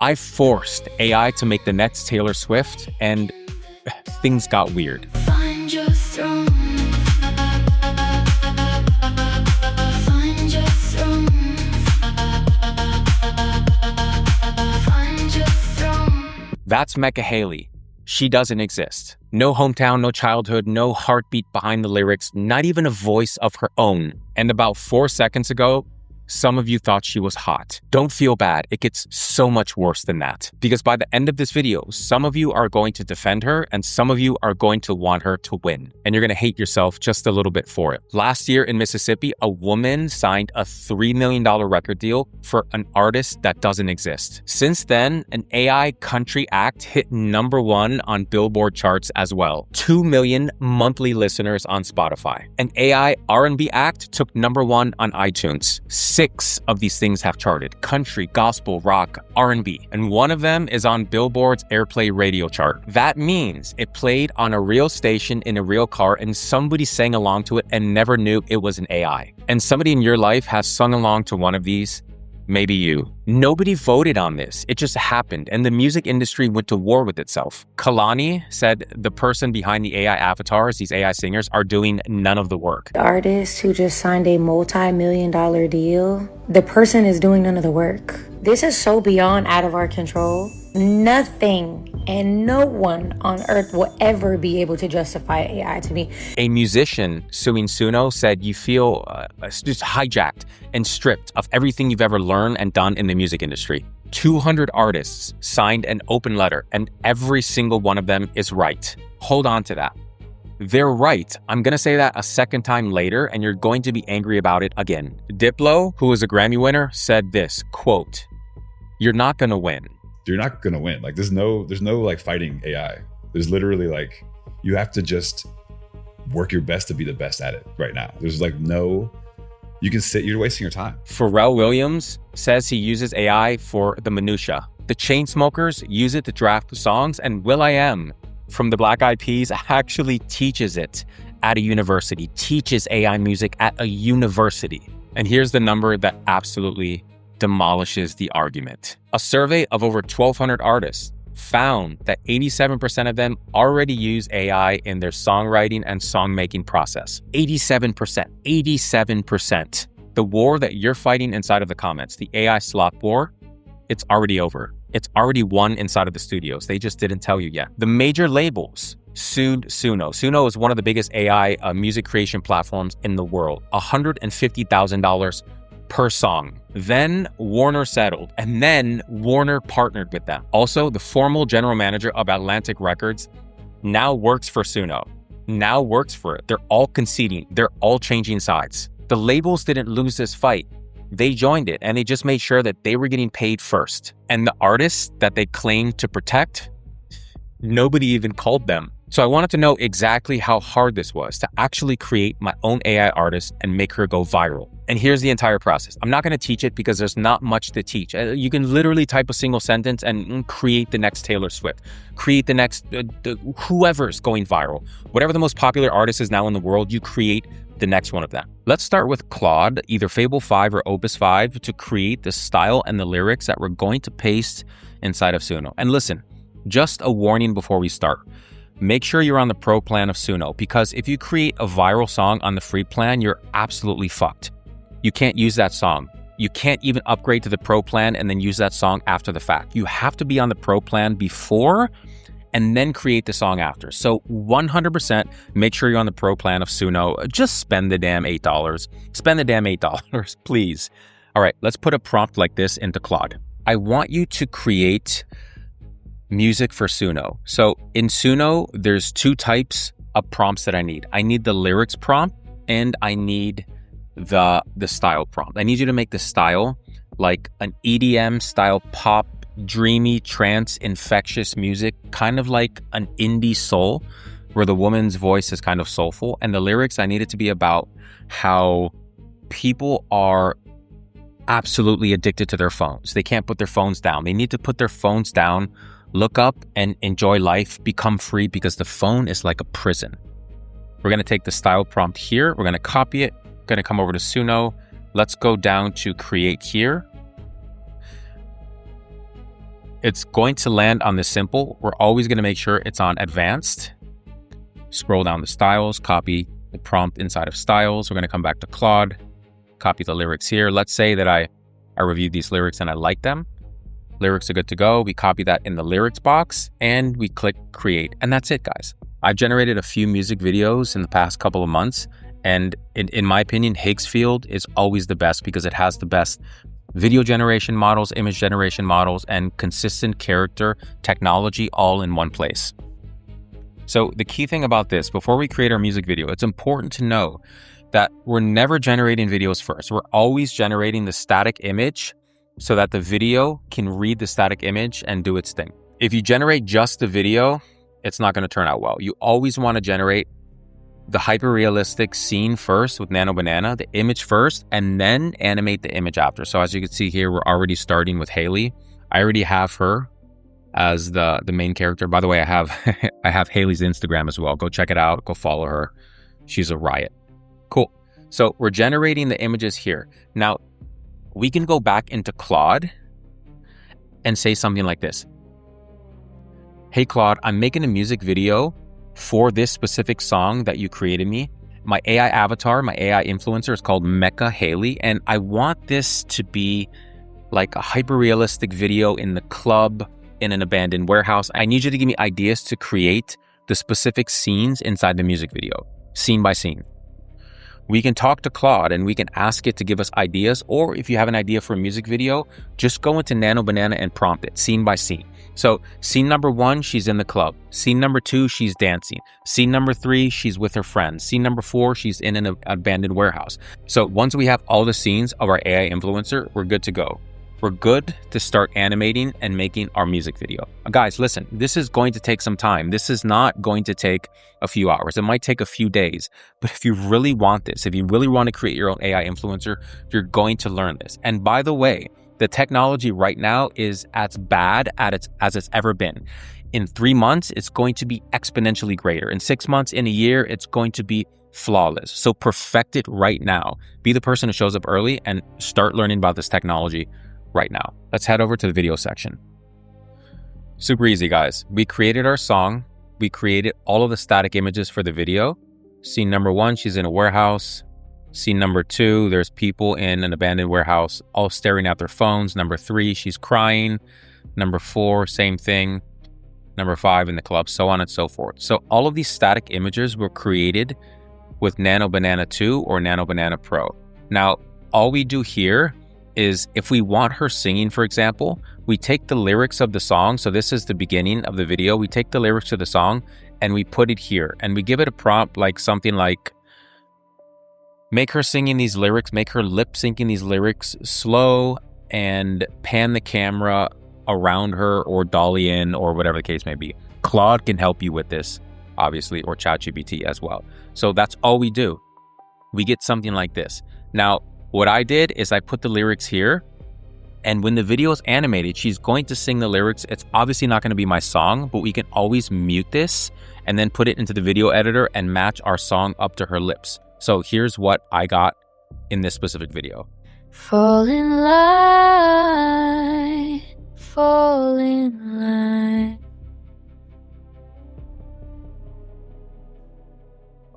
I forced AI to make the next Taylor Swift, and things got weird. Find your throne. Find your throne. Find your throne. That's Meca Hailey. She doesn't exist. No hometown, no childhood, no heartbeat behind the lyrics, not even a voice of her own. And about 4 seconds ago, some of you thought she was hot. Don't feel bad. It gets so much worse than that. Because by the end of this video, some of you are going to defend her and some of you are going to want her to win. And you're going to hate yourself just a little bit for it. Last year in Mississippi, a woman signed a $3 million record deal for an artist that doesn't exist. Since then, an AI country act hit #1 on Billboard charts as well. 2 million monthly listeners on Spotify. An AI R&B act took #1 on iTunes. 6 of these things have charted: country, gospel, rock, R&B, and one of them is on Billboard's Airplay radio chart. That means it played on a real station in a real car and somebody sang along to it and never knew it was an AI. And somebody in your life has sung along to one of these. Maybe you. Nobody voted on this. It just happened, and the music industry went to war with itself. Kalani said the person behind the AI avatars, these AI singers, are doing none of the work. The artist who just signed a multi-million-dollar deal, the person is doing none of the work. This is so beyond out of our control. Nothing and no one on earth will ever be able to justify AI to me. A musician suing Suno said you feel just hijacked and stripped of everything you've ever learned and done in the music industry. 200 artists signed an open letter, and every single one of them is right. Hold on to that. They're right. I'm going to say that a second time later, and you're going to be angry about it again. Diplo, who was a Grammy winner, said this, quote, "You're not going to win." You're not going to win. Like there's no like fighting AI. There's literally like, you have to just work your best to be the best at it right now. There's like no, you can sit, you're wasting your time. Pharrell Williams says he uses AI for the minutia. The Chainsmokers use it to draft songs, and will.i.am from the Black Eyed Peas actually teaches it at a university, teaches AI music at a university. And here's the number that absolutely demolishes the argument. A survey of over 1,200 artists found that 87% of them already use AI in their songwriting and song-making process. 87%. 87%. The war that you're fighting inside of the comments, the AI slop war, it's already over. It's already won inside of the studios. They just didn't tell you yet. The major labels sued Suno. Suno is one of the biggest AI music creation platforms in the world. $150,000 per song. Then Warner settled, and then Warner partnered with them. Also, the former general manager of Atlantic Records now works for Suno, now works for it. They're all conceding. They're all changing sides. The labels didn't lose this fight. They joined it, and they just made sure that they were getting paid first. And the artists that they claimed to protect, nobody even called them. So I wanted to know exactly how hard this was to actually create my own AI artist and make her go viral. And here's the entire process. I'm not going to teach it because there's not much to teach. You can literally type a single sentence and create the next Taylor Swift, create the next whoever's going viral. Whatever the most popular artist is now in the world, you create the next one of them. Let's start with Claude, either Fable 5 or Opus 5, to create the style and the lyrics that we're going to paste inside of Suno. And listen, just a warning before we start. Make sure you're on the pro plan of Suno, because if you create a viral song on the free plan, you're absolutely fucked. You can't use that song. You can't even upgrade to the pro plan and then use that song after the fact. You have to be on the pro plan before and then create the song after. So 100% make sure you're on the pro plan of Suno. Just spend the damn $8. Spend the damn $8, please. All right, let's put a prompt like this into Claude. I want you to create music for Suno. So in Suno, there's 2 types of prompts that I need. I need the lyrics prompt and I need the style prompt. I need you to make the style like an EDM style pop, dreamy, trance, infectious music, kind of like an indie soul, where the woman's voice is kind of soulful. And the lyrics, I need it to be about how people are absolutely addicted to their phones. They can't put their phones down. They need to put their phones down, look up and enjoy life, become free, because the phone is like a prison. We're going to take the style prompt here. We're going to copy it. Going to come over to Suno. Let's go down to create here. it's going to land on the simple. We're always going to make sure it's on advanced. Scroll down to styles, copy the prompt inside of styles. We're going to come back to Claude, copy the lyrics here. Let's say that I reviewed these lyrics and I like them. Lyrics are good to go. We copy that in the lyrics box and we click create. And that's it, guys. I've generated a few music videos in the past couple of months. And in my opinion, Higgsfield is always the best because it has the best video generation models, image generation models, and consistent character technology all in one place. So the key thing about this, before we create our music video, it's important to know that we're never generating videos first. We're always generating the static image so that the video can read the static image and do its thing. If you generate just the video, it's not going to turn out well. You always want to generate the hyper-realistic scene first with Nano Banana, the image first, and then animate the image after. So as you can see here, we're already starting with Hailey. I already have her as the main character. By the way, I have I have Hailey's Instagram as well. Go check it out. Go follow her. She's a riot. Cool. So we're generating the images here. Now, we can go back into Claude and say something like this. Hey, Claude, I'm making a music video for this specific song that you created me. My AI avatar, my AI influencer is called Meca Hailey, and I want this to be like a hyper-realistic video in the club, in an abandoned warehouse. I need you to give me ideas to create the specific scenes inside the music video, scene by scene. We can talk to Claude and we can ask it to give us ideas, or if you have an idea for a music video, just go into Nano Banana and prompt it scene by scene. So scene number 1, she's in the club. Scene number 2, she's dancing. Scene number 3, she's with her friends. Scene number 4, she's in an abandoned warehouse. So once we have all the scenes of our AI influencer, we're good to go. We're good to start animating and making our music video. Guys, listen, this is going to take some time. This is not going to take a few hours. It might take a few days. But if you really want this, if you really want to create your own AI influencer, you're going to learn this. And by the way, the technology right now is as bad as it's ever been. In 3 months, it's going to be exponentially greater. In 6 months, in a year, it's going to be flawless. So perfect it right now. Be the person who shows up early and start learning about this technology right now. Let's head over to the video section. Super easy, guys. We created our song. We created all of the static images for the video. Scene number 1, she's in a warehouse. Scene number 2, there's people in an abandoned warehouse all staring at their phones. Number 3, she's crying. Number 4, same thing. Number 5, in the club, so on and so forth. So all of these static images were created with Nano Banana 2 or Nano Banana Pro. Now, all we do here is if we want her singing, for example, we take the lyrics of the song. So this is the beginning of the video. We take the lyrics of the song and we put it here and we give it a prompt like something like, make her singing these lyrics, make her lip syncing these lyrics slow and pan the camera around her or dolly in or whatever the case may be. Claude can help you with this, obviously, or ChatGPT as well. So that's all we do. We get something like this. Now, what I did is I put the lyrics here, and when the video is animated, she's going to sing the lyrics. It's obviously not going to be my song, but we can always mute this and then put it into the video editor and match our song up to her lips. So here's what I got in this specific video. Fall in line, fall in line.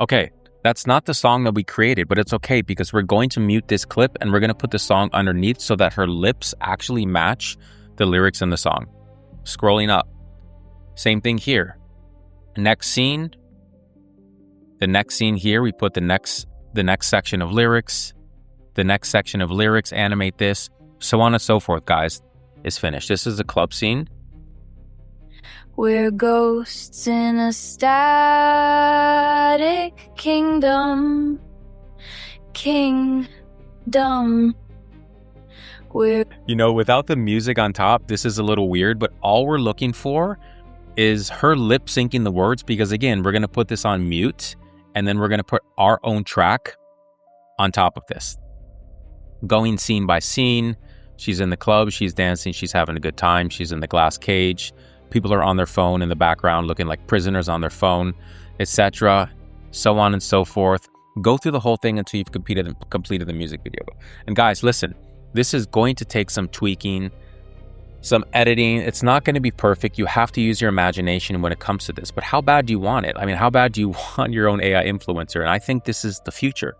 Okay, that's not the song that we created, but it's okay because we're going to mute this clip and we're going to put the song underneath so that her lips actually match the lyrics in the song. Scrolling up. Same thing here. Next scene. The next scene here, we put the next section of lyrics. The next section of lyrics, animate this, so on and so forth, guys. Is finished. This is the club scene. We're ghosts in a static kingdom. Without the music on top, this is a little weird, but all we're looking for is her lip syncing the words because, again, we're going to put this on mute and then we're going to put our own track on top of this. Going scene by scene. She's in the club, she's dancing, she's having a good time, she's in the glass cage. People are on their phone in the background looking like prisoners on their phone, etc. So on and so forth. Go through the whole thing until you've completed the music video. And guys, listen, this is going to take some tweaking. some editing. It's not going to be perfect. You have to use your imagination when it comes to this. But how bad do you want it? I mean, how bad do you want your own AI influencer? And I think this is the future.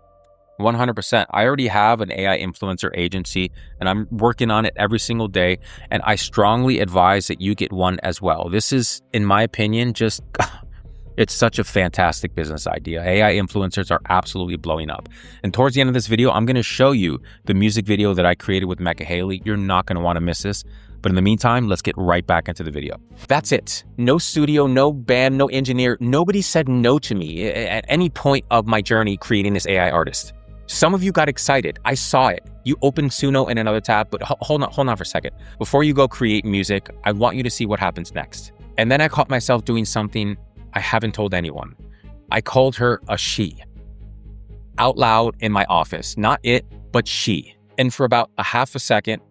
100%. I already have an AI influencer agency and I'm working on it every single day. And I strongly advise that you get one as well. This is, in my opinion, just, it's such a fantastic business idea. AI influencers are absolutely blowing up. And towards the end of this video, I'm going to show you the music video that I created with Meca Hailey. You're not going to want to miss this. But in the meantime, let's get right back into the video. That's it. No studio, no band, no engineer. Nobody said no to me at any point of my journey creating this AI artist. Some of you got excited. I saw it. You opened Suno in another tab, but hold on for a second. Before you go create music, I want you to see what happens next. And then I caught myself doing something I haven't told anyone. I called her a she. Out loud in my office. Not it, but she. And for about a half a second,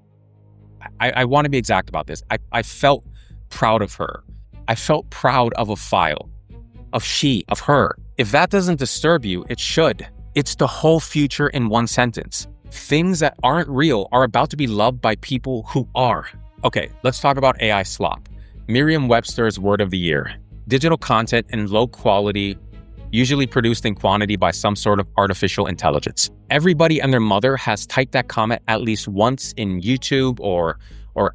I want to be exact about this. I felt proud of her. I felt proud of a file. Of she, of her. If that doesn't disturb you, it should. It's the whole future in one sentence. Things that aren't real are about to be loved by people who are. Okay, let's talk about AI slop. Merriam-Webster's word of the year. Digital content in low quality, usually produced in quantity by some sort of artificial intelligence. Everybody and their mother has typed that comment at least once in YouTube or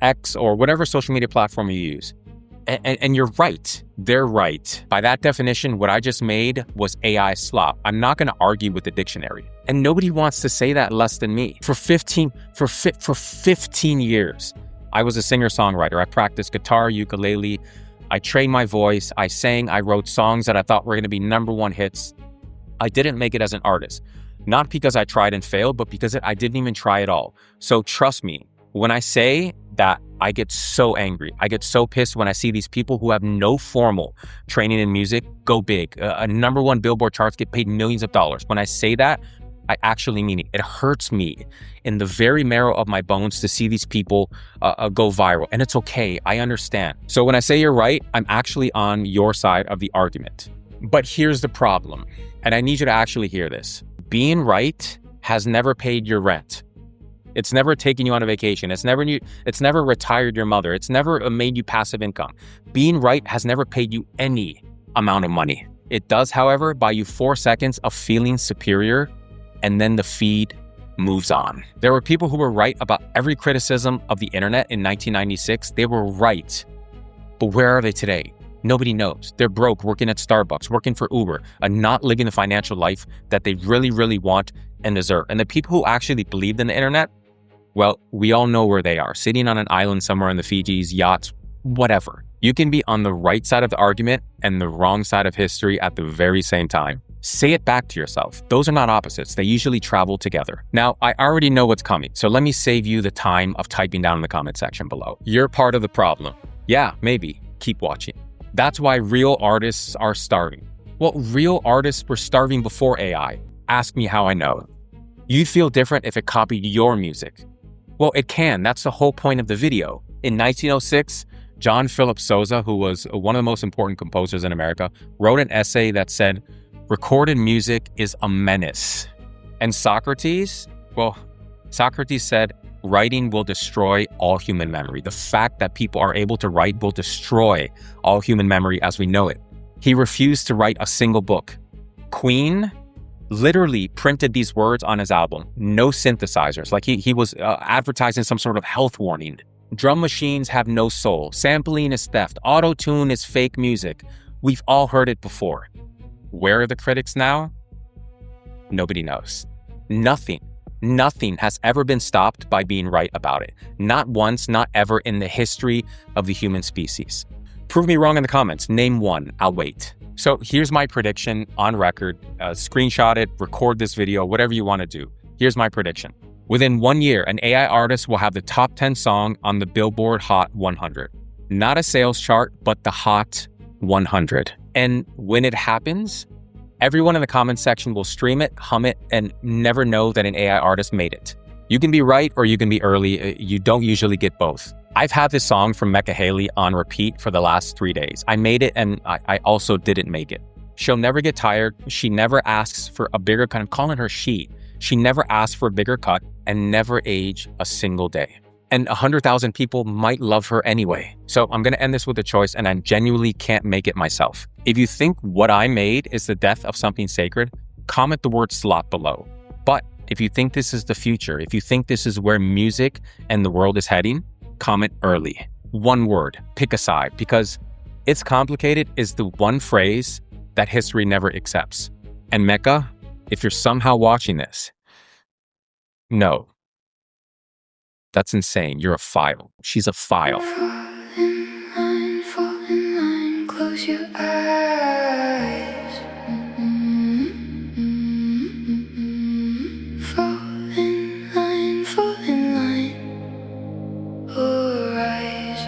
X or whatever social media platform you use. And you're right. They're right. By that definition, what I just made was AI slop. I'm not going to argue with the dictionary. And nobody wants to say that less than me. For 15 years, I was a singer-songwriter. I practiced guitar, ukulele. I trained my voice. I sang. I wrote songs that I thought were going to be #1 hits. I didn't make it as an artist. Not because I tried and failed, but because I didn't even try at all. So trust me, when I say that, I get so angry. I get so pissed when I see these people who have no formal training in music go big. A #1 Billboard charts, get paid millions of dollars. When I say that, I actually mean it. It hurts me in the very marrow of my bones to see these people go viral. And it's okay. I understand. So when I say you're right, I'm actually on your side of the argument. But here's the problem. And I need you to actually hear this. Being right has never paid your rent. It's never taken you on a vacation. It's never retired your mother. It's never made you passive income. Being right has never paid you any amount of money. It does, however, buy you 4 seconds of feeling superior, and then the feed moves on. There were people who were right about every criticism of the internet in 1996. They were right. But where are they today? Nobody knows. They're broke, working at Starbucks, working for Uber, and not living the financial life that they really, really want and deserve. And the people who actually believed in the internet, well, we all know where they are, sitting on an island somewhere in the Fijis, yachts, whatever. You can be on the right side of the argument and the wrong side of history at the very same time. Say it back to yourself. Those are not opposites. They usually travel together. Now, I already know what's coming, so let me save you the time of typing down in the comment section below. You're part of the problem. Yeah, maybe. Keep watching. That's why real artists are starving. Well, real artists were starving before AI. Ask me how I know. You'd feel different if it copied your music. Well, it can. That's the whole point of the video. In 1906, John Philip Sousa, who was one of the most important composers in America, wrote an essay that said, "Recorded music is a menace." And Socrates said, "Writing will destroy all human memory." The fact that people are able to write will destroy all human memory as we know it. He refused to write a single book. Queen literally printed these words on his album. No synthesizers. Like he was advertising some sort of health warning. Drum machines have no soul. Sampling is theft. Auto-tune is fake music. We've all heard it before. Where are the critics now? Nobody knows. Nothing has ever been stopped by being right about it. Not once, not ever in the history of the human species. Prove me wrong in the comments. Name one. I'll wait. So here's my prediction on record. Screenshot it, record this video, whatever you want to do. Here's my prediction. Within 1 year, an AI artist will have the top 10 song on the Billboard Hot 100. Not a sales chart, but the Hot 100. And when it happens, everyone in the comment section will stream it, hum it, and never know that an AI artist made it. You can be right or you can be early. You don't usually get both. I've had this song from Meca Hailey on repeat for the last 3 days. I made it and I also didn't make it. She'll never get tired. She never asks for a bigger cut. I'm calling her she. She never asks for a bigger cut and never age a single day. and 100,000 people might love her anyway. So I'm gonna end this with a choice, and I genuinely can't make it myself. If you think what I made is the death of something sacred, comment the word slop below. But if you think this is the future, if you think this is where music and the world is heading, comment early. One word, pick a side, because "it's complicated" is the one phrase that history never accepts. And Meca, if you're somehow watching this, no. That's insane. You're a file. She's a file. Fall in line, close your eyes. Fall in line. Oh, rise,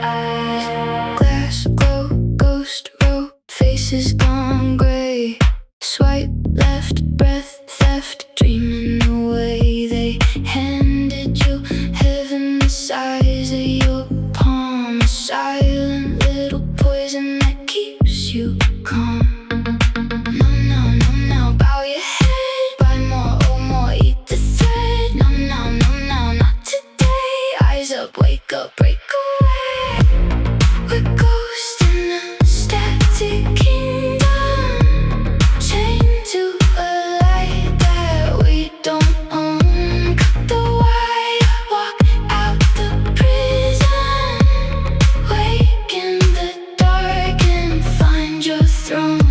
eyes. Glass glow, ghost rope, faces gone gray. Swipe left, breath theft, dreaming away. They handed you heaven the size of your palm, a silent little poison that keeps you calm. Numb now, bow your head, buy more, oh more, eat the thread. Numb now, not today. Eyes up, wake up, break away. We're ghosts in a static kingdom, chained to a light that we don't own. Cut the wire, walk out the prison, wake in the dark and find your throne.